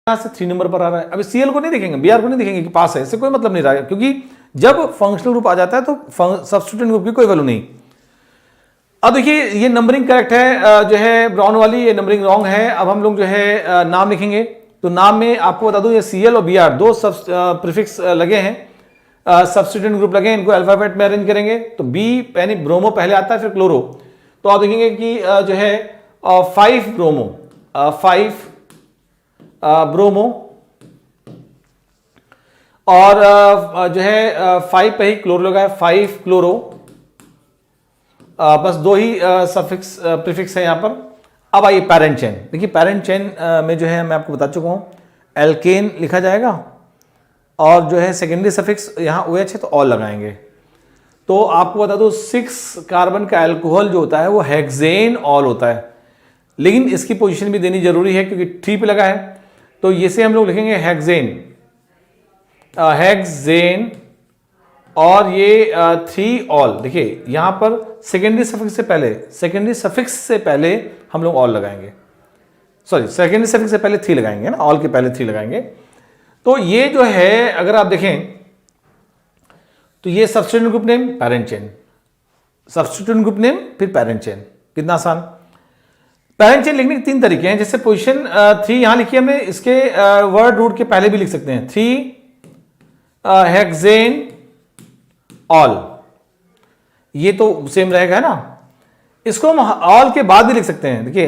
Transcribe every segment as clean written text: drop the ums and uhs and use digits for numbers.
यहां से 3 नंबर पर आ रहा है। अभी सीएल को नहीं देखेंगे, बीआर को नहीं देखेंगे कि पास है, इससे कोई मतलब नहीं रहा, क्योंकि जब फंक्शनल ग्रुप आ जाता है तो सब्स्टिट्यूएंट ग्रुप की कोई वैल्यू नहीं। अब देखिए ये नंबरिंग करेक्ट है, जो है ब्राउन वाली, ये नंबरिंग रॉन्ग है। अब हम लोग जो है नाम लिखेंगे, तो नाम में आपको बता दूं ये सीएल और बीआर दो प्रीफिक्स लगे हैं, सब्स्टिट्यूएंट ग्रुप लगे हैं, इनको अल्फाबेट में अरेंज करेंगे तो बी यानी ब्रोमो पहले आता है, फिर क्लोरो। तो आप देखेंगे कि जो है 5 ब्रोमो, 5 ब्रोमो, और जो है 5 पे ही क्लोरो लगा है, 5 क्लोरो। बस दो ही सफिक्स प्रीफिक्स है यहां पर। अब आइए पैरेंट चेन, देखिए पैरेंट चेन में जो है मैं आपको बता चुका हूं, एल्केन लिखा जाएगा और जो है सेकेंडरी सफिक्स यहां OH है तो ऑल लगाएंगे। तो आपको बता दो 6 कार्बन का अल्कोहल जो होता है वो हेक्सेन ऑल होता है, लेकिन इसकी पोजीशन भी देनी जरूरी है क्योंकि 3 पे लगा है, तो ये से हम लोग लिखेंगे हेक्सेन, हेक्सेन, और ये 3 ऑल। देखिए यहां पर सेकेंडरी सफिक्स से पहले हम लोग ऑल लगाएंगे, सॉरी सेकेंडरी सफिक्स से पहले 3 लगाएंगे ना, ऑल के पहले 3 लगाएंगे। तो ये जो है अगर आप देखें तो ये substituent group name, parent chain, substituent group name, फिर पैरेंट चेन। कितना आसान। पैरेंट चेन लिखने के 3 तरीके हैं, जैसे पोजीशन 3 यहां लिखी हमने, इसके वर्ड रूट के पहले भी लिख सकते हैं, 3 हेक्सेन ऑल, ये तो सेम रहेगा है ना। इसको हम ऑल के बाद भी लिख सकते हैं, देखिए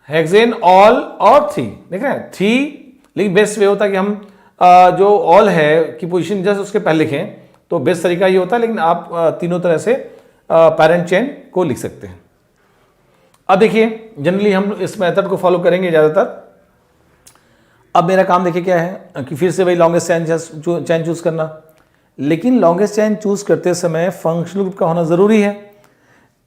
हेक्सेन ऑल और 3, देख रहे हैं 3, लेकिन बेस्ट वे होता है कि हम जो ऑल है की पोजीशन जस्ट उसके पहले लिखें, तो बेस्ट तरीका ये होता है, लेकिन आप तीनों तरह से पैरेंट चेन को लिख सकते हैं। अब देखिए जनरली हम इस मेथड को फॉलो करेंगे ज्यादातर। अब मेरा काम देखिए क्या है कि फिर से वही लॉन्गेस्ट चेन चूज करना, लेकिन लॉन्गेस्ट चेन चूज करते समय फंक्शनल ग्रुप का होना जरूरी है।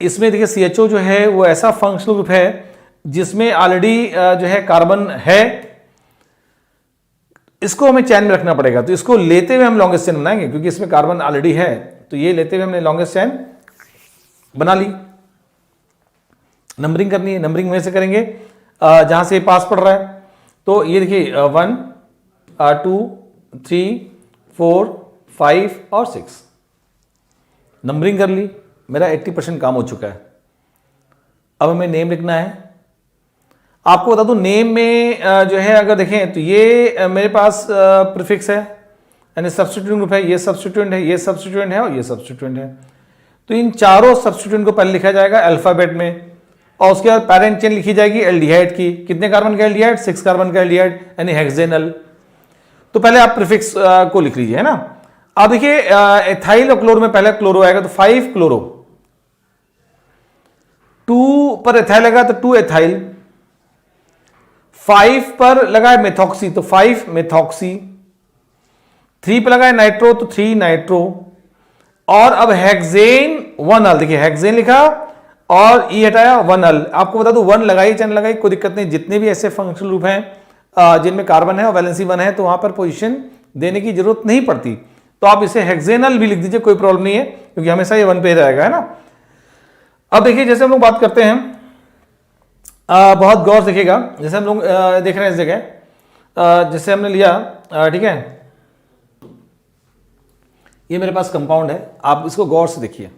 इसमें देखिए CHO जो है वो ऐसा फंक्शनल ग्रुप है जिसमें ऑलरेडी जो है कार्बन है, इसको हमें चैन में रखना पड़ेगा, तो इसको लेते हुए हम लॉन्गेस्ट चेन बनाएंगे, क्योंकि इसमें कार्बन ऑलरेडी है, तो ये लेते हुए हमने लॉन्गेस्ट चेन बना ली। नंबरिंग करनी है, नंबरिंग में से करेंगे जहां से पास पड़ रहा है, तो ये देखिए 1 2 3 4 5 और 6 नंबरिंग कर ली। मेरा 80% काम हो चुका है। अब हमें नेम लिखना है। आपको बता दूं नेम में जो है अगर देखें तो ये मेरे पास प्रीफिक्स है, यानी सब्स्टिट्यूएंट ग्रुप है, ये सब्स्टिट्यूएंट है, ये सब्स्टिट्यूएंट है और ये सब्स्टिट्यूएंट है। तो इन चारों सब्स्टिट्यूएंट को पहले लिखा जाएगा अल्फाबेट में, और उसके बाद पैरेंट चेन लिखी जाएगी एल्डिहाइड की। कितने कार्बन का एल्डिहाइड? 6 कार्बन का एल्डिहाइड, यानी हेक्सेनल। तो पहले आप प्रीफिक्स को लिख लीजिए, है ना। अब देखिए एथाइल और क्लोरो में पहले क्लोरो आएगा, तो 5 क्लोरो, 2 पर एथाइल लगा तो 2 एथाइल, 5 पर लगा है मेथॉक्सी तो 5 मेथॉक्सी, 3 पर लगा है नाइट्रो तो 3 नाइट्रो, और अब हेक्सेन 1 अल, देखिए हेक्सेन लिखा और ई हटाया 1 अल। आपको बता दूं 1 लगाई चैन लगाई कोई दिक्कत नहीं, जितने भी ऐसे फंक्शनल ग्रुप हैं जिनमें कार्बन है और वैलेंसी 1 है तो वहां पर पोजीशन देने की जरूरत नहीं पड़ती, तो आप इसे हेक्सेनल भी लिख दीजिए, कोई प्रॉब्लम नहीं है, क्योंकि हमेशा ये 1 पे रहेगा, है ना। अब देखिए जैसे हम लोग बात करते हैं, बहुत गौर से देखिएगा, जैसे हम लोग देख रहे हैं इस जगह, जैसे हमने लिया, ठीक है, ये मेरे पास कंपाउंड है, आप इसको गौर से देखिए,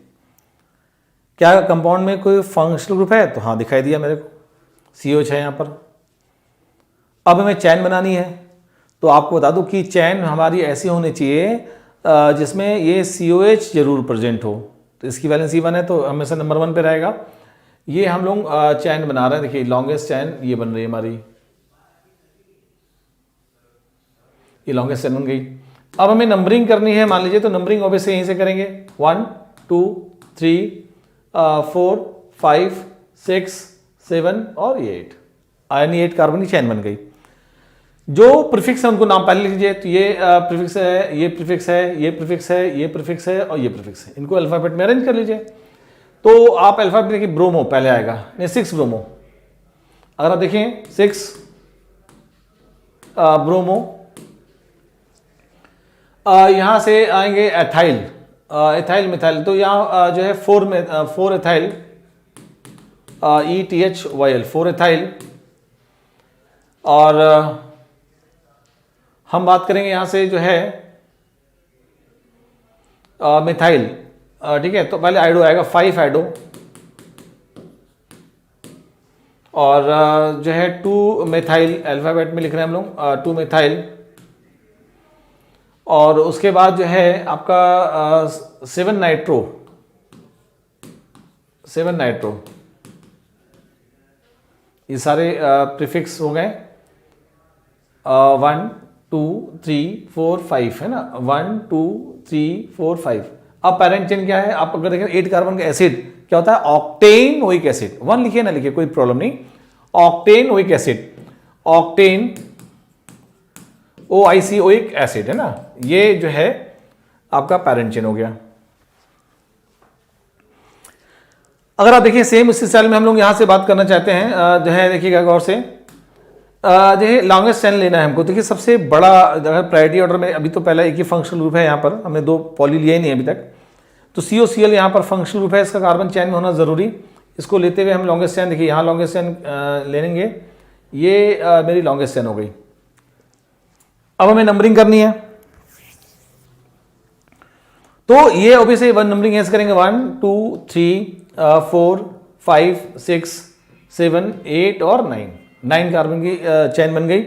क्या कंपाउंड में कोई फंक्शनल ग्रुप है? तो हाँ दिखाई दिया मेरे को, COH है यहां पर। अब हमें चैन बनानी है, तो आपको बता दूं कि चैन हमारी ऐसी होनी चाहिए जिसमें ये COH जरूर प्रेजेंट हो, तो इसकी वैलेंसी 1 है तो हमेशा नंबर 1 पे रहेगा। ये हम लोग चैन बना रहे हैं, देखिए लॉन्गेस्ट चैन ये बन रही है हमारी, ये लॉन्गेस्ट चैन बन गई। अब हमें नंबरिंग करनी है, मान लीजिए, तो नंबरिंग ऑब्वियसली यहीं से करेंगे, 1 2 3 4 5 6 7 और ये 8, यानी 8 कार्बन की चैन बन गई। जो प्रीफिक्स है उनको नाम पहले लिख लीजिए, तो ये प्रीफिक्स है, ये प्रीफिक्स है, ये प्रीफिक्स है, ये प्रीफिक्स है और ये प्रीफिक्स है, इनको अल्फाबेट में अरेंज कर लीजिए। तो आप अल्फाबेट देखिए, ब्रोमो पहले आएगा, नहीं 6 ब्रोमो, अगर आप देखें 6 ब्रोमो, यहां से आएंगे एथाइल, एथाइल मिथाइल, तो यहाँ जो है 4 एथाइल, ETHYL 4 एथाइल, और हम बात करेंगे यहां से जो है मिथाइल, ठीक है। तो पहले आइडो आएगा 5 आइडो, और जो है 2 मिथाइल, अल्फाबेट में लिख रहे हैं हम लोग 2 मिथाइल, और उसके बाद जो है आपका 7 नाइट्रो, 7 नाइट्रो। ये सारे प्रीफिक्स हो गए 1 2 3 4 5 है ना, 1 2 3 4 5। अब पैरेंट चेन क्या है, आप अगर देखें 8 कार्बन का एसिड क्या होता है, ऑक्टेन ओइक एसिड। 1 लिखिए ना लिखिए कोई प्रॉब्लम नहीं, octane oic acid, octane OIC oic acid है ना, ये जो है आपका पैरेंट चेन हो गया। अगर आप देखिए सेम इसी सेल में हम लोग यहां से बात करना चाहते हैं, जो है देखिएगा गौर से, जो है लॉन्गेस्ट चेन लेना है हमको। देखिए सबसे बड़ा, अगर प्रायोरिटी ऑर्डर में अभी तो पहला एक ही फंक्शनल ग्रुप है, यहाँ पर हमने 2 पॉली लिए नहीं अभी तक, तो COCl यहाँ पर फंक्शनल ग्रुप है, इसका कार्बन चेन में होना जरूरी। इसको लेते हुए हम लॉन्गेस्ट चेन, देखिए यहाँ लॉन्गेस्ट चेन ले लेंगे, ये मेरी लॉन्गेस्ट चेन हो गई। अब हमें नंबरिंग करनी है, तो ये ऑब्वियसली 1 नंबरिंग ऐसे करेंगे 1 2 3 4 5 6 7 8 और 9 कार्बन की चेन बन गई।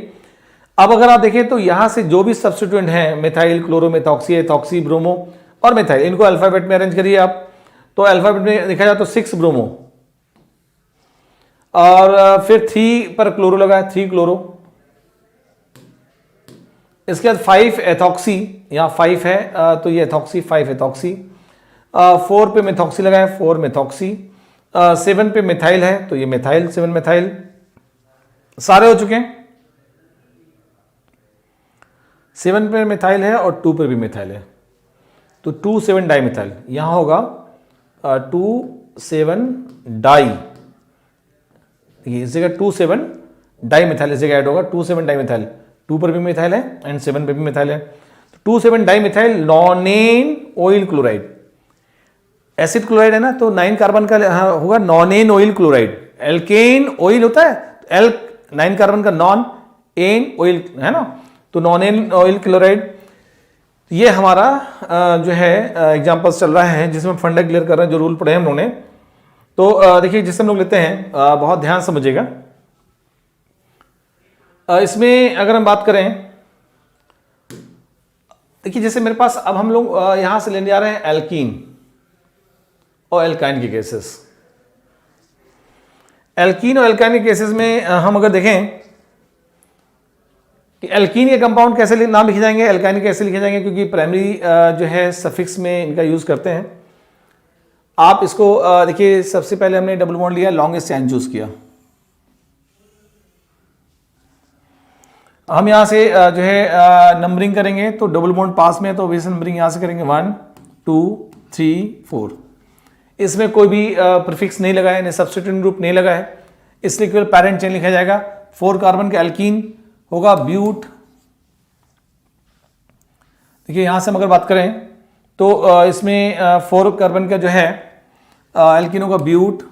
अब अगर आप देखें तो यहां से जो भी सब्स्टिट्यूएंट हैं, मिथाइल, क्लोरोमेथॉक्सी, एथॉक्सी, ब्रोमो और मिथाइल, इनको अल्फाबेट में अरेंज करिए आप। तो अल्फाबेट में देखा जाए तो 6 ब्रोमो, और फिर 3 पर क्लोरो लगा है, 3 क्लोरो। इसके बाद 5 एथॉक्सी, यहाँ 5 है तो ये एथॉक्सी, 5 एथॉक्सी। 4 पे मेथॉक्सी लगा है, 4 मेथॉक्सी। 7 पे मिथाइल है तो ये मिथाइल, 7 मिथाइल। सारे हो चुके हैं, 7 पे मिथाइल है और 2 पे भी मिथाइल है, तो 2 7 डाई मिथाइल। यहां होगा 2 7 डाई, इस जगह 2 7 डाई मिथाइल इस जगह ऐड होगा, 2 7 डाई मिथाइल। 2 पर भी मिथाइल है एंड 7 पे भी मिथाइल है, तो 2 7 dimethyl nonanoyl chloride. Acid chloride है ना, तो 9 कार्बन का होगा nonanoyl chloride. Alkanoyl होता है, एल्क 9 कार्बन का, नॉन एन ऑयल है ना, तो नॉनेन ऑयल क्लोराइड। ये हमारा जो है एग्जांपल्स चल रहा है जिसमें फंडा क्लियर कर रहे हैं, जो रूल पढ़े हैं हम लोगों ने। तो देखिए जिससे हम लोग लेते हैं, बहुत ध्यान समझिएगा। इसमें अगर हम बात करें, देखिए जैसे मेरे पास अब हम लोग यहां से लेने जा रहे हैं एल्कीन और एल्काइन के केसेस। एल्कीन और एल्काइन के केसेस में हम अगर देखें कि एल्कीन के कंपाउंड कैसे नाम लिखे जाएंगे, एल्काइन कैसे लिखे जाएंगे, क्योंकि प्राइमरी जो है सफिक्स में इनका यूज करते हैं। आप इसको देखिए, सबसे पहले हमने डबल बॉन्ड लिया, लॉन्गेस्ट चेन चूज किया। हम यहां से जो है नंबरिंग करेंगे, तो डबल बॉन्ड पास में है तो वैसे नंबरिंग यहां से करेंगे 1 2 3 4। इसमें कोई भी प्रीफिक्स नहीं लगा है, सब्स्टिट्यूएंट ग्रुप नहीं लगा है, इसलिए केवल पैरेंट चेन लिखा जाएगा। 4 कार्बन का एल्कीन होगा ब्यूट। देखिए यहां से हम अगर बात करें तो इसमें 4 कार्बन का जो है एल्कीन होगा ब्यूट,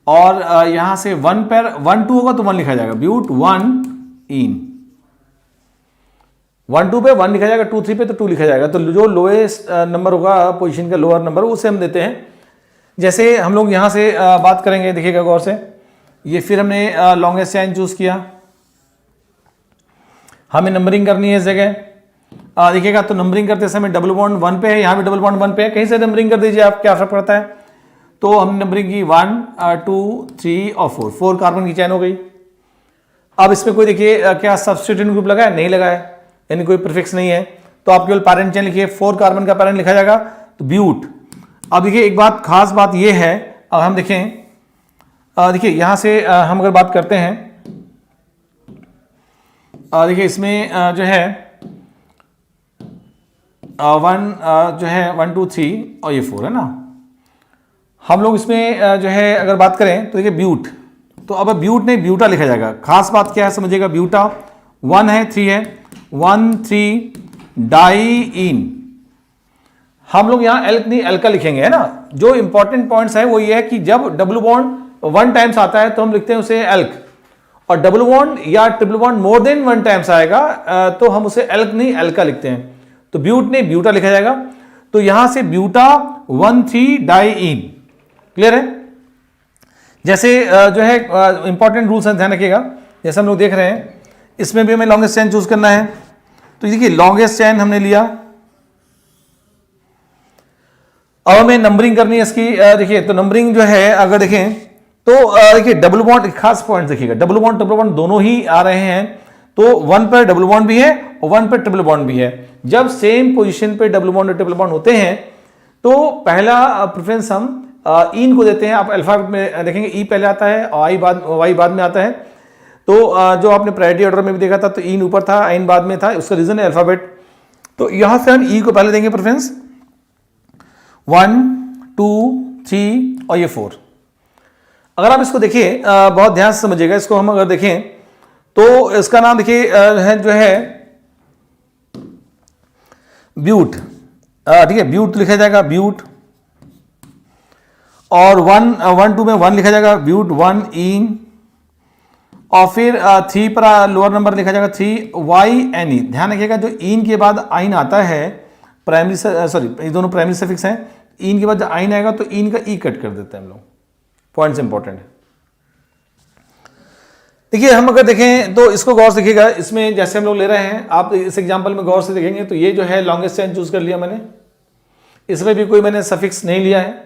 और यहां से 1 पर 1 2 होगा तो 1 लिखा जाएगा, ब्यूट 1 इन। 1 2 पे 1 लिखा जाएगा, 2 3 पे तो 2 लिखा जाएगा। तो जो लोएस्ट नंबर होगा, पोजीशन का लोअर नंबर, उसे हम देते हैं। जैसे हम लोग यहां से बात करेंगे, देखिएगा गौर से, ये फिर हमने लॉन्गेस्ट चेन चूज किया, हमें नंबरिंग करनी है इस जगह। देखिएगा तो नंबरिंग करते समय डबल बॉन्ड 1 पे है, यहां भी डबल बॉन्ड 1 पे है, कहीं से नंबरिंग कर दीजिए आप, क्या फर्क पड़ता है। तो हमने नंबरिंग की 1 2 3 और 4 कार्बन की चेन हो गई। अब इसमें कोई देखिए क्या सब्स्टिट्यूएंट ग्रुप लगा है, नहीं लगा है, यानी कोई प्रीफिक्स नहीं है, तो आप केवल पैरेंट चेन लिखिए। 4 कार्बन का पैरेंट लिखा जाएगा तो ब्यूट। अब देखिए एक बात, खास बात ये है, अब हम देखें, देखिए यहां से हम अगर बात करते हैं, देखिए इसमें जो है 1 जो है 1 2 3 और ये 4 है ना। हम लोग इसमें जो है अगर बात करें तो देखिए ब्यूट, तो अब ब्यूट नहीं ब्यूटा लिखा जाएगा। खास बात क्या है समझिएगा, ब्यूटा 1 है 3 है, 1 3 डाई इन। हम लोग यहां एल्क नहीं एल्का लिखेंगे, है ना। जो इंपॉर्टेंट पॉइंट्स है वो ये है कि जब डब्ल्यू बॉन्ड 1 टाइम्स आता है तो हम लिखते हैं उसे एल्क, और डबल बॉन्ड या triple bond more than one times आएगा तो हम उसे एल्क नहीं एल्का लिखते हैं। तो ब्यूट नहीं ब्यूटा लिखा जाएगा। तो यहां से ब्यूटा 1,3 डाइईन। क्लियर है? जैसे जो है इंपॉर्टेंट रूल्स हैं, ध्यान रखिएगा। जैसे हम लोग देख रहे हैं इसमें भी हमें लॉन्गेस्ट चेन चूज करना है। तो देखिए लॉन्गेस्ट चेन हमने लिया, अब हमें नंबरिंग करनी है इसकी। देखिए तो नंबरिंग जो है अगर देखें तो देखिए डबल बॉन्ड, खास पॉइंट देखिएगा, डबल बॉन्ड ट्रिपल बॉन्ड दोनों ही आ रहे हैं। तो वन पर डबल बॉन्ड भी है और वन पर ट्रिपल बॉन्ड भी है। जब सेम पोजीशन पे डबल बॉन्ड और ट्रिपल बॉन्ड होते हैं तो पहला प्रेफरेंस हम इन को देते हैं। आप अल्फाबेट में देखेंगे ई पहले आता है और वाई बाद में आता है। तो जो आपने प्रायोरिटी ऑर्डर में भी देखा था तो इन ऊपर था, आइन बाद में था, उसका रीजन है अल्फाबेट। तो यहां से हम ई को पहले देंगे प्रेफरेंस, 1 2 3 और ये 4। अगर आप इसको देखिए बहुत ध्यान से समझिएगा, इसको हम अगर देखें तो इसका नाम देखिए है जो है ब्यूट। ठीक है, ब्यूट लिखा जाएगा ब्यूट, और 1 2 में 1 लिखा जाएगा ब्यूट 1 इन, और फिर 3 पर लोअर नंबर लिखा जाएगा 3 वाई एन ई। ध्यान रखिएगा जो इन के बाद आइन आता है प्राइमरी, सॉरी ये दोनों प्राइमरी सफिक्स हैं। इन के बाद जब आइन आएगा तो इन का ई कट कर देते हैं हम लोग। पॉइंट्स इंपॉर्टेंट है। देखिए हम अगर देखें तो इसको गौर से देखिएगा, इसमें जैसे हम लोग ले रहे हैं, आप इस एग्जांपल में गौर से देखेंगे तो ये जो है लॉन्गेस्ट चेन चूज कर लिया मैंने, इसमें भी कोई मैंने सफिक्स नहीं लिया है।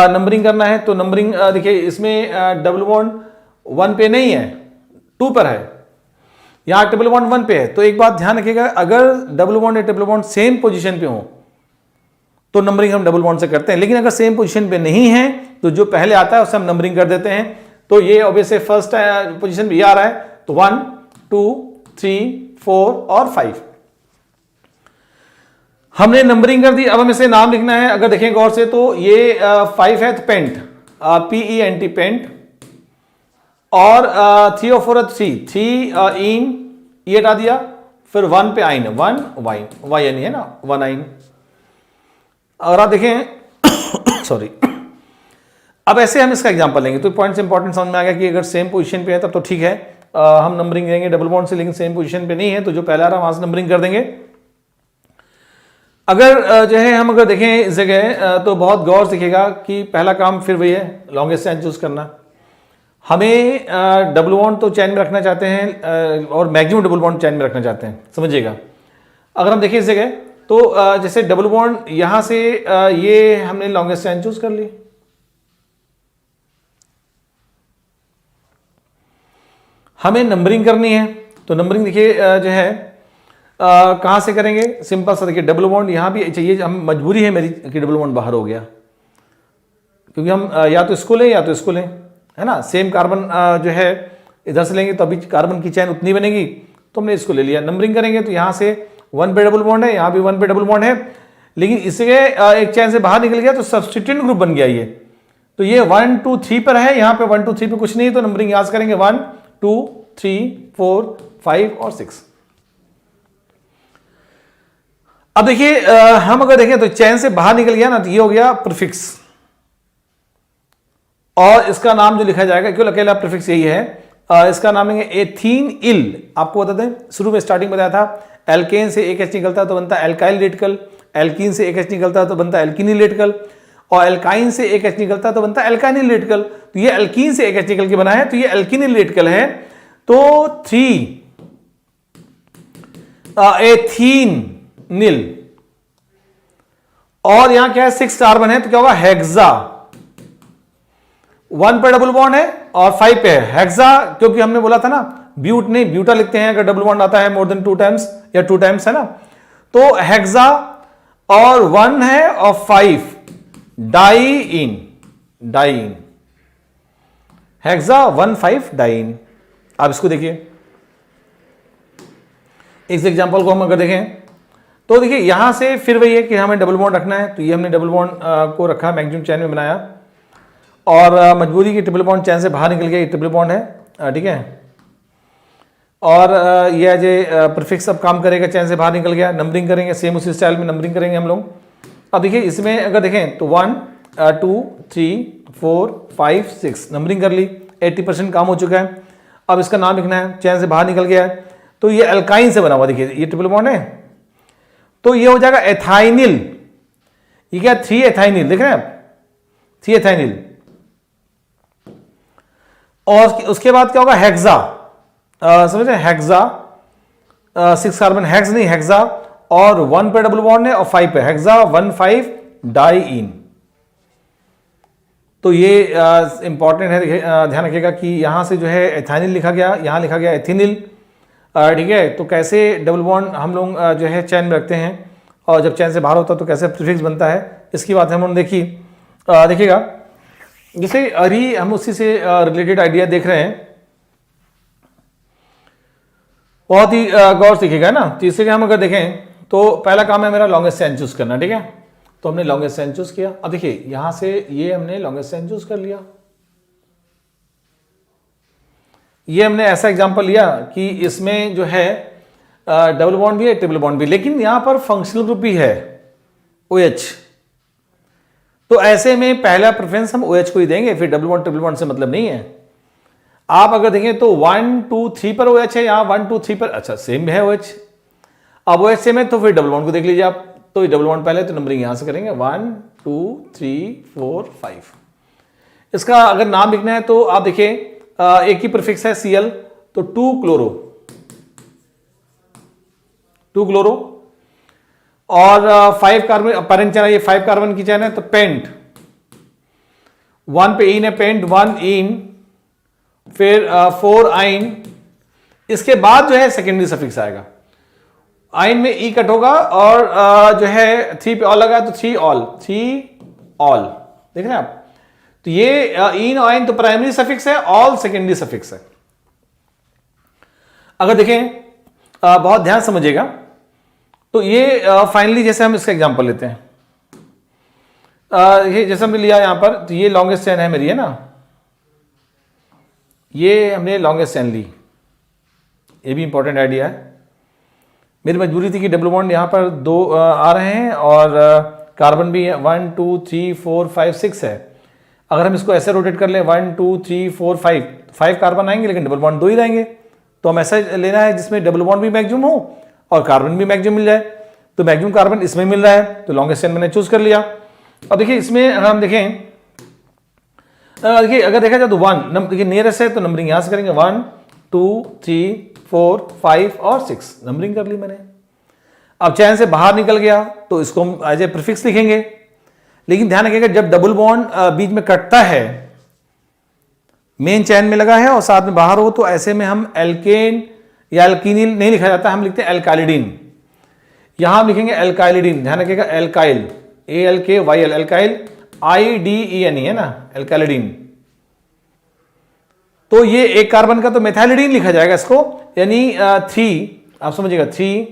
नंबरिंग करना है तो नंबरिंग देखिए इसमें डबल बॉन्ड 1 पे नहीं है, 2 पर है, यहां ट्रिपल बॉन्ड 1 पे है। तो एक बात ध्यान रखिएगा, अगर डबल बॉन्ड या ट्रिपल बॉन्ड सेम पोजीशन पे हो तो नंबरिंग हम डबल बॉन्ड से करते हैं, लेकिन अगर सेम पोजीशन पे नहीं है तो जो पहले आता है उसे हम नंबरिंग कर देते हैं। तो ये ऑब्वियसली फर्स्ट पोजीशन पे ये आ रहा है, तो 1 2 3 4 और 5 हमने नंबरिंग कर दी। अब हमें इसे नाम लिखना है। अगर देखें गौर से तो ये 5 है तो पेंट, PENT पेंट, और 3 और 4 3 इन, ये हटा दिया, फिर 1 पे आइन, 1 वाइन, वाई है ना, 1 आइन। अगर आप देखें सॉरी, अब ऐसे हम इसका एग्जांपल लेंगे तो पॉइंट्स इंपॉर्टेंट समझ में आ गया कि अगर सेम पोजीशन पे है तब तो ठीक है, हम नंबरिंग देंगे डबल बॉन्ड से, लेकिन सेम पोजीशन पे नहीं है तो जो पहला आ रहा है वहां से नंबरिंग कर देंगे। अगर जो है हम अगर देखें इस जगह तो बहुत गौर से देखिएगा कि पहला काम फिर वही है, लॉन्गेस्ट चेन चूज करना। हमें डबल बॉन्ड तो चैन में रखना चाहते हैं और मैक्सिमम डबल बॉन्ड चैन में रखना चाहते हैं, समझिएगा। अगर हम देखें इस जगह तो जैसे डबल बॉन्ड यहां से ये हमने लॉन्गेस्ट चैन चूज कर ली, हमें नंबरिंग करनी है। तो नंबरिंग देखिए जो है कहां से करेंगे, सिंपल सा देखिए डबल बॉन्ड यहां भी चाहिए, हम मजबूरी है मेरी कि डबल बॉन्ड बाहर हो गया, क्योंकि हम या तो इसको लें या तो इसको लें, है ना। सेम कार्बन जो है इधर से लेंगे तो अभी कार्बन की चैन उतनी बनेगी, तो हमने इसको ले लिया। नंबरिंग करेंगे तो यहां से 1 पे डबल बॉन्ड है, यहां भी 1 पे डबल बॉन्ड है, लेकिन इससे एक चैन से बाहर निकल गया तो सब्स्टिट्यूएंट ग्रुप बन गया ये। तो ये 1 2 3 पर है, यहां पे 1 2 3 पे कुछ नहीं है, तो नंबरिंग यहां से करेंगे 1 2 3 4 5 और 6। अब देखिए हम अगर देखें तो चैन से बाहर निकल गया ना, तो ये हो गया प्रीफिक्स, और इसका नाम जो लिखा जाएगा, क्यों अकेला प्रीफिक्स यही है, इसका नाम है एथीन इल। आपको बता दें शुरू में स्टार्टिंग बताया था, एल्केन से एक एच निकलता है तो बनता है एल्काइल रेडिकल, एल्कीन से एक एच निकलता है तो बनता है एल्किनिल रेडिकल, और एल्काइन से एक एच निकलता है तो बनता है एल्काइनिल रेडिकल। तो ये एल्कीन से एक एच निकल के बना है तो ये एल्किनिल रेडिकल है। तो 3 एथीनिल, और यहां क्या है 6 कार्बन है तो क्या होगा हेक्सा। 1 पे डबल बॉन्ड है और 5 पे है हेक्सा, क्योंकि हमने बोला था ना ब्यूट नहीं ब्यूटा लिखते हैं अगर डबल बॉन्ड आता है मोर देन 2 टाइम्स या 2 टाइम्स, है ना। तो हेक्सा और 1 है और 5 डाइईन, डाइईन हेक्सा 1 5 डाइईन। आप इसको देखिए, इस एग्जांपल को हम अगर देखें तो देखिए यहां से फिर वही है कि हमें डबल बॉन्ड रखना है, तो ये हमने डबल बॉन्ड को रखा मैक्सिमम चैन में बनाया, और मजबूरी की ट्रिपल बॉन्ड चैन से बाहर निकल गया, ये ट्रिपल बॉन्ड है, ठीक है। और ये एज ए प्रीफिक्स अब काम करेगा, चैन से बाहर निकल गया। नंबरिंग करेंगे सेम उसी स्टाइल में नंबरिंग करेंगे हम लोग। अब देखिए इसमें अगर देखें तो 1 2 3 4 5 6 नंबरिंग कर ली, 80% काम हो चुका है। अब इसका नाम लिखना है, चैन से बाहर निकल गया है, तो ये अल्काइन से बना हुआ, देखिए ये ट्रिपल बॉन्ड है, तो ये हो जाएगा एथाइनिल। ये क्या, 3 एथाइनिल, देख रहे हैं आप, 3 एथाइनिल। और उसके बाद क्या होगा, हेक्सा, समझ रहे हैं, हेक्सा, 6 कार्बन, हेक्स नहीं हेक्सा, और 1 पे डबल बॉन्ड है और 5 पे, हेक्सा 1,5 डाइईन। तो ये इंपॉर्टेंट है, ध्यान रखिएगा कि यहां से जो है एथाइनिल लिखा गया, यहां लिखा गया एथिनिल, ठीक है। तो कैसे डबल बॉन्ड हम लोग जो है चैन में रखते हैं, और जब चैन से बाहर होता है तो कैसे प्रीफिक्स बनता है, इसकी बात हम लोगों ने देखी। देखिएगा, जैसे अभी हम उसी से रिलेटेड आइडिया देख रहे हैं, बहुत ही गौर से देखिएगा ना। तो इससे हम अगर देखें तो पहला काम है मेरा लॉन्गेस्ट चैन चूज करना, ठीक है। तो हमने लॉन्गेस्ट चैन चूज किया। अब देखिए यहां से ये हमने लॉन्गेस्ट चैन चूज कर लिया। ये हमने ऐसा एग्जांपल लिया कि इसमें जो है डबल बॉन्ड भी है, ट्रिपल बॉन्ड भी, लेकिन यहां पर फंक्शनल ग्रुप भी है OH। तो ऐसे में पहला प्रेफरेंस हम OH को ही देंगे, फिर डबल बॉन्ड ट्रिपल बॉन्ड से मतलब नहीं है। आप अगर देखें तो 1 2 3 पर OH है, यहां 1 2 3 पर, अच्छा सेम है OH। अब OH सेम है तो फिर डबल बॉन्ड को देख लीजिए आप। तो ये डबल बॉन्ड पहले, तो नंबरिंग यहां से करेंगे 1 2 3 4 5। इसका अगर नाम लिखना है तो आप देखिए एक ही प्रीफिक्स है Cl, तो 2 क्लोरो, 2 क्लोरो, और 5 कार्बन पेरेंट चैन है, ये 5 कार्बन की चैन है, तो पेंट 1 पे इन है, पेंट 1 इन, फिर 4 आइन। इसके बाद जो है सेकेंडरी सफिक्स आएगा, आइन में ई कट होगा, और जो है 3 पे ऑल लगा तो 3 ऑल, 3 ऑल, देख रहे हैं आप। तो ये इन आइन तो प्राइमरी सफिक्स है, ऑल सेकेंडरी सफिक्स है। अगर देखें बहुत ध्यान समझिएगा, तो ये फाइनली जैसे हम इसका एग्जांपल लेते हैं, ये जैसे हमने लिया यहां पर, तो ये लॉन्गेस्ट चैन है मेरी, है ना, ये हमने लॉन्गेस्ट चैन ली। ये भी इंपॉर्टेंट आइडिया है। मेरी मजबूरी थी कि डबल बॉन्ड यहां पर 2 आ रहे हैं, और कार्बन भी है 1 2 3 4 5 6 है। अगर हम इसको ऐसे रोटेट कर लें 1 2 3 4 5 कार्बन आएंगे, लेकिन डबल बॉन्ड 2 ही रहेंगे। तो हम ऐसा लेना है जिसमें डबल बॉन्ड भी मैक्सिमम हो और कार्बन भी मैक्सिमम मिल जाए। तो मैक्सिमम कार्बन इसमें मिल रहा है, तो लॉन्गेस्ट चैन मैंने चूज कर लिया। अब देखिए इसमें अगर हम देखें, देखिए अगर देखा जाए तो 1 देखिए नियरेस्ट है, तो नंबरिंग यहां से करेंगे 1 2 3 4 5 और 6, नंबरिंग कर ली मैंने। अब चैन से बाहर निकल गया तो इसको हम एज ए प्रीफिक्स लिखेंगे। लेकिन ध्यान रखिएगा, जब डबल बॉन्ड बीच में कटता है, मेन चैन में लगा है और साथ में बाहर हो, तो ऐसे में हम एल्केन या एल्कीनिल नहीं लिखा जाता, हम लिखते हैं एल्काइलिडीन। यहां हम लिखेंगे एल्काइलिडीन, ध्यान रखिएगा, एल्काइल, ALKYL, एल्काइल, IDENE है ना, एल्काइलिडीन। तो ये एक कार्बन का तो मेथाइलिडीन लिखा जाएगा इसको, यानी 3, आप समझिएगा 3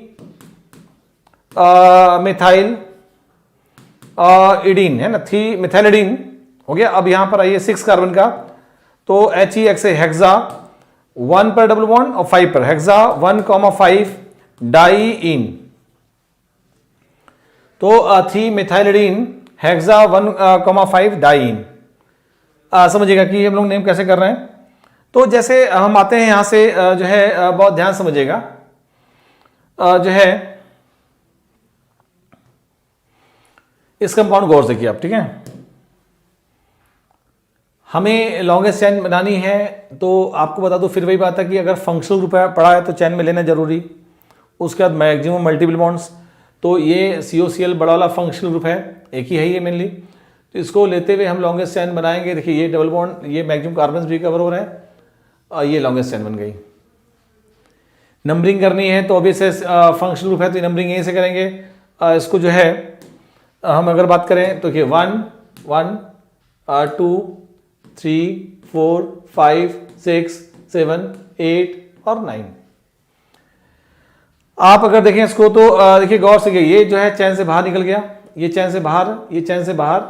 मेथाइल इडीन है ना, 3 मेथाइलिडीन हो गया। अब यहां पर आइए 6 कार्बन का, तो HEX हेक्सा, 1 पर डबल बॉन्ड और 5 पर, हेक्सा 1,5 डाइईन। तो 3 मेथाइलिडीन हेक्सा 1,5 डाइईन। समझिएगा कि हम लोग नेम कैसे कर रहे हैं। तो जैसे हम आते हैं यहां से, जो है बहुत ध्यान समझिएगा, जो है इस कंपाउंड गौर से किया आप, ठीक है। हमें लॉन्गेस्ट चैन बनानी है, तो आपको बता दो फिर वही बात है कि अगर फंक्शनल ग्रुप पड़ा है तो चैन में लेना जरूरी। उसके बाद मैक्सिमम मल्टीपल बॉन्ड्स, तो ये COCl बड़ा वाला फंक्शनल ग्रुप है, एक ही है ये मेनली। तो इसको लेते हुए हम लॉन्गेस्ट चैन बनाएंगे। देखिए ये डबल बॉन्ड, ये मैक्सिमम कार्बन भी कवर हो रहे हैं, और ये लॉन्गेस्ट चैन बन गई। नंबरिंग करनी है तो अभी से फंक्शनल ग्रुप है तो नंबरिंग यहीं से करेंगे। इसको जो है हम अगर बात करें तो कि 1 1 2 3 4 5 6 7 8 और 9। आप अगर देखें इसको तो देखिए गौर से, ये जो है चैन से बाहर निकल गया, ये चैन से बाहर, ये चैन से बाहर,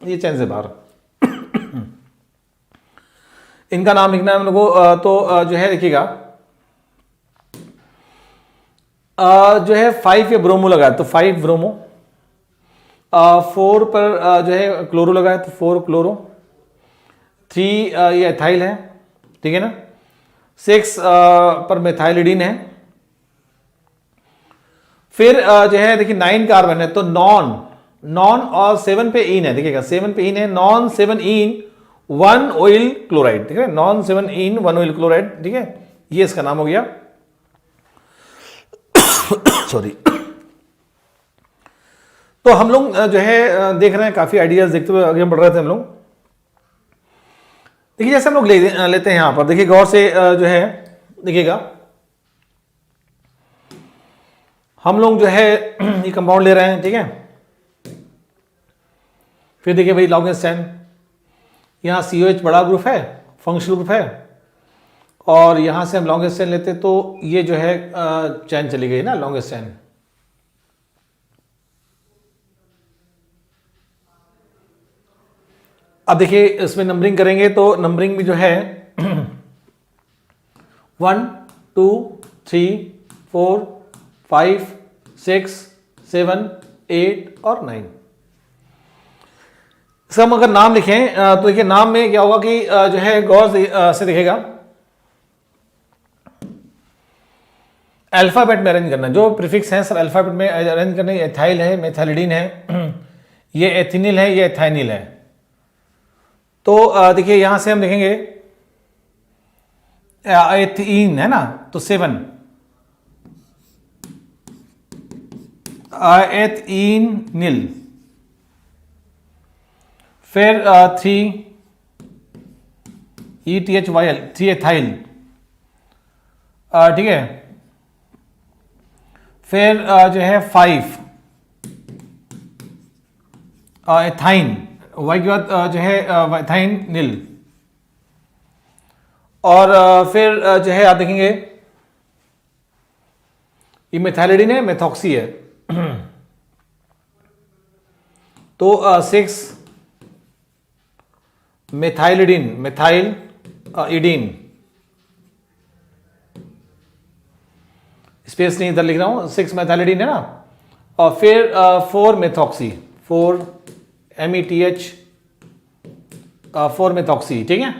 ये चैन से बाहर। इनका नाम लिखना है हम लोग को। तो जो है देखिएगा, जो है 5 ये ब्रोमो लगा है तो 5 ब्रोमो, 4 पर जो है क्लोरो लगा है तो 4 क्लोरो, 3 ये एथाइल है, ठीक है ना। 6 पर मेथाइलिडीन है। फिर जो है देखिए 9 कार्बन है, तो नॉन और 7 पे इन है, देखिएगा 7 पे इन है, नॉन 7 इन 1 ऑयल क्लोराइड, ठीक है, नॉन 7 इन 1 ऑयल क्लोराइड, ठीक है, ये इसका नाम हो गया। सॉरी। तो हम लोग जो है देख रहे हैं, काफी आइडियाज देखते हुए आगे बढ़ रहे थे हम लोग। देखिए जैसे हम लोग लेते हैं यहां पर, देखिए गौर से जो है देखिएगा, हम लोग जो है ये कंपाउंड ले रहे हैं, ठीक है। फिर देखिए भाई लॉन्ग स्टैंड, यहाँ COH बड़ा ग्रुप है, फंक्शनल ग्रुप है, और यहां से हम लॉन्ग स्टैंड लेते तो ये जो है चैन चली गई ना, लॉन्ग स्टैंड। अब देखिए इसमें नंबरिंग करेंगे तो नंबरिंग भी जो है 1 2 3 4 5 6 7 8 और 9। इसका हम अगर नाम लिखें तो देखिए नाम में क्या होगा कि जो है गौर से दिखेगा, अल्फाबेट में अरेंज करना, जो प्रीफिक्स हैं सब अल्फाबेट में अरेंज करना। एथाइल है, मेथाइलिडीन है, ये एथिनिल है, ये एथाइनिल है। तो देखिए यहां से हम देखेंगे एथीन है ना, तो 7 एथीनिल, फिर 3 ETHYL 3 एथाइल, ठीक है। फिर जो है 5 एथाइन, वाई के बाद जो है एथाइन नील, और फिर जो है आप देखेंगे ये मेथाइलिडीन है, मेथॉक्सी है, तो 6 मेथाइलिडीन, मेथाइल इडीन, स्पेस नहीं इधर लिख रहा हूं, 6 मेथाइलिडीन है ना, और फिर 4 मेथॉक्सी, 4 METH 4 मेथॉक्सी, ठीक है।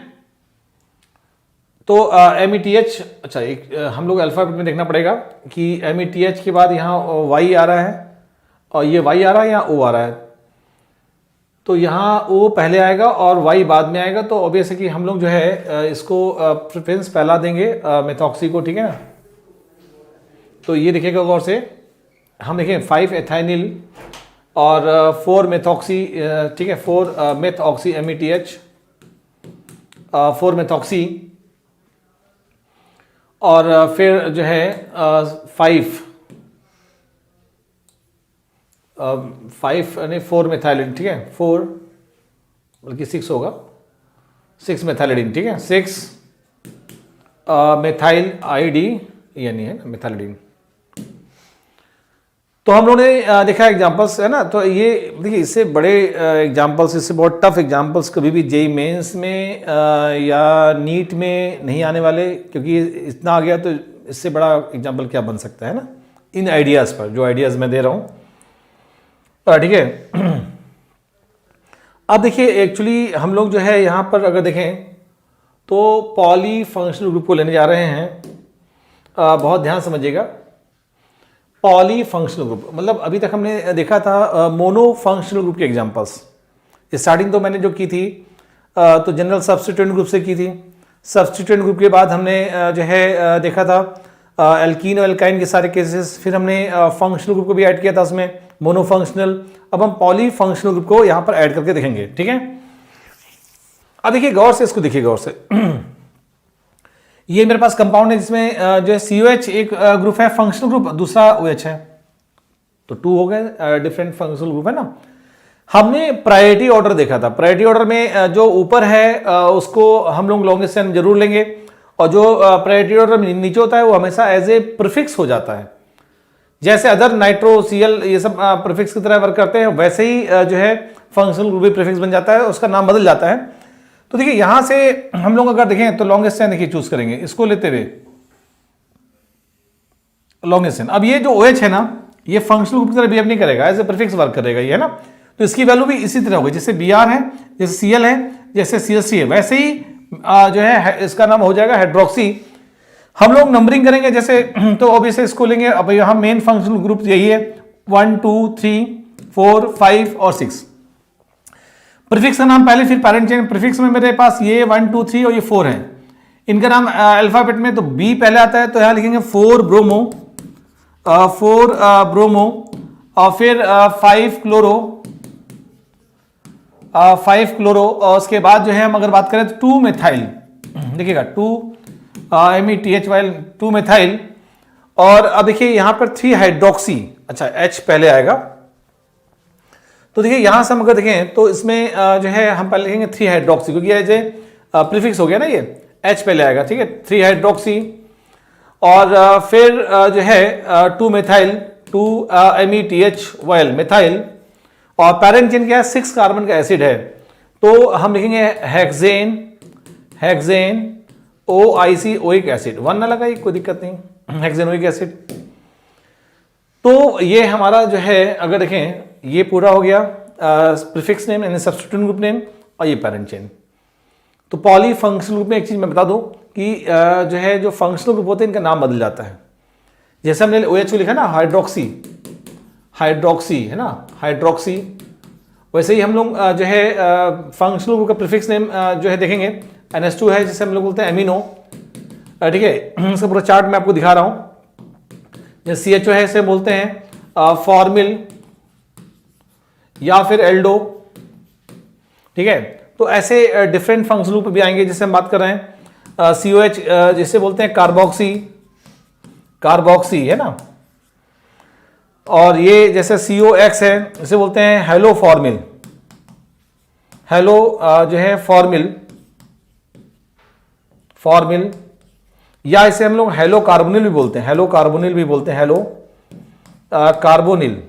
तो METH, अच्छा एक हम लोग अल्फाबेट में देखना पड़ेगा कि METH के बाद यहाँ Y आ रहा है और ये Y आ रहा है, यहाँ O आ रहा है, तो यहाँ O पहले आएगा और Y बाद में आएगा, तो ऑब्वियस है कि हम लोग जो है इसको प्रेफरेंस पहला देंगे मेथॉक्सी को, ठीक है ना। तो ये देखिएगा गौर से, हम देखें 5 एथाइनिल और 4 मेथॉक्सी, ठीक है, 4 मेथॉक्सी METH 4 मेथॉक्सी, और फिर जो है 5 यानी 4 मेथाइलिडीन, ठीक है, 4 बल्कि 6 होगा, 6 मेथाइलिडीन, ठीक है, 6 मेथाइल आईडी यानी है ना मेथाइलिडीन। तो हम लोगों ने देखा एग्जांपल्स है ना, तो ये देखिए इससे बड़े एग्जांपल्स, इससे बहुत टफ एग्जांपल्स कभी भी जेई मेंस में या नीट में नहीं आने वाले, क्योंकि इतना आ गया तो इससे बड़ा एग्जांपल क्या बन सकता है ना, इन आइडियाज़ पर, जो आइडियाज़ मैं दे रहा हूँ, ठीक है। अब देखिए एक्चुअली हम लोग जो है यहाँ पर अगर देखें तो पॉली फंक्शनल ग्रुप को लेने जा रहे हैं, बहुत ध्यान समझिएगा। पॉली फंक्शनल ग्रुप मतलब अभी तक हमने देखा था मोनो फंक्शनल ग्रुप के एग्जांपल्स। स्टार्टिंग तो मैंने जो की थी तो जनरल सब्स्टिट्यूएंट ग्रुप से की थी। सब्स्टिट्यूएंट ग्रुप के बाद हमने जो है देखा था एल्कीन और एल्काइन के सारे केसेस, फिर हमने फंक्शनल ग्रुप को भी ऐड किया था उसमें, मोनो फंक्शनल। अब हम पॉली फंक्शनल ग्रुप को यहाँ पर ऐड करके देखेंगे, ठीक है। अब देखिए गौर से, इसको देखिए गौर से। ये मेरे पास कंपाउंड है जिसमें जो है COH एक ग्रुप है फंक्शनल ग्रुप, दूसरा OH है, तो 2 हो गए डिफरेंट फंक्शनल ग्रुप है ना। हमने प्रायोरिटी ऑर्डर देखा था, प्रायोरिटी ऑर्डर में जो ऊपर है उसको हम लोग लॉन्गेस्ट टाइम जरूर लेंगे, और जो प्रायोरिटी ऑर्डर में नीचे होता है वो हमेशा एज ए प्रीफिक्स हो जाता है। जैसे अदर नाइट्रो CL ये सब प्रीफिक्स की तरह वर्क करते हैं, वैसे ही जो है फंक्शनल ग्रुप भी प्रीफिक्स बन जाता है, उसका नाम बदल जाता है। तो देखिए यहां से हम लोग अगर देखें तो लॉन्गेस्ट चेन देखिए चूज करेंगे, इसको लेते हुए लॉन्गेस्ट चेन। अब ये जो OH है ना, ये फंक्शनल ग्रुप की तरह बिहेव नहीं करेगा, एज ए प्रीफिक्स वर्क करेगा ये, है ना। तो इसकी वैल्यू भी इसी तरह होगी, जैसे Br है, जैसे Cl है, जैसे CH3 है, वैसे ही जो है इसका नाम हो जाएगा हाइड्रोक्सी, हम लोग नंबरिंग करेंगे जैसे, तो ऑब्वियसली इसको लेंगे। अब यहाँ मेन फंक्शनल ग्रुप यही है 1 2 3 4 5 और 6। प्रीफिक्स का नाम पहले, फिर पैरेंट चेन। प्रीफिक्स में मेरे पास ये 1 2 3 और ये 4 है। इनका नाम अल्फाबेट में तो बी पहले आता है, तो यहाँ लिखेंगे 4 ब्रोमो, 4 ब्रोमो, और फिर 5 क्लोरो, 5 क्लोरो, और उसके बाद जो है हम अगर बात करें तो 2 मेथाइल, देखिएगा 2 METHYL, 2 मेथाइल। और अब देखिए यहां पर 3 हाइड्रोक्सी, अच्छा H पहले आएगा। तो देखिए यहां से हम अगर देखें तो इसमें जो है हम पहले लिखेंगे 3 हाइड्रोक्सी, क्योंकि ये जो प्रीफिक्स हो गया ना, ये H पहले आएगा, ठीक है, 3 हाइड्रोक्सी। और फिर जो है 2 मेथाइल, 2 METHYL मेथाइल। और पैरेंट चेन क्या है, 6 कार्बन का एसिड है, तो हम लिखेंगे hexane, hexane OIC oic acid, 1 ना लगाइए कोई दिक्कत नहीं, हेक्सेनोइक एसिड। तो ये हमारा जो है अगर देखें, ये पूरा हो गया प्रीफिक्स नेम यानी सब्स्टिट्यूएंट ग्रुप नेम, और ये पैरेंट चेन। तो पॉली फंक्शनल ग्रुप में एक चीज मैं बता दूं कि जो है जो फंक्शनल ग्रुप होते हैं इनका नाम बदल जाता है। जैसे हमने OH को लिखा ना हाइड्रोक्सी, हाइड्रोक्सी है ना, हाइड्रोक्सी, वैसे ही हम लोग जो है फंक्शनल ग्रुप का प्रीफिक्स नेम जो है देखेंगे NH2 है, जिसे हम लोग बोलते हैं एमिनो, ठीक है। इसका पूरा चार्ट मैं आपको दिखा रहा हूं। जैसे CHO है, इसे बोलते हैं फॉर्मिल या फिर एल्डो, ठीक है। तो ऐसे डिफरेंट फंक्शनल ग्रुप भी आएंगे। जैसे हम बात कर रहे हैं COH, जिसे बोलते हैं कार्बोक्सी, कार्बोक्सी है ना। और ये जैसे COX है, इसे बोलते हैं हेलो फॉर्मिल, हेलो जो है फॉर्मिल, फॉर्मिल, या इसे हम लोग हेलो कार्बोनिल भी बोलते हैं, हेलो कार्बोनिल भी बोलते हैं, हेलो कार्बोनिल।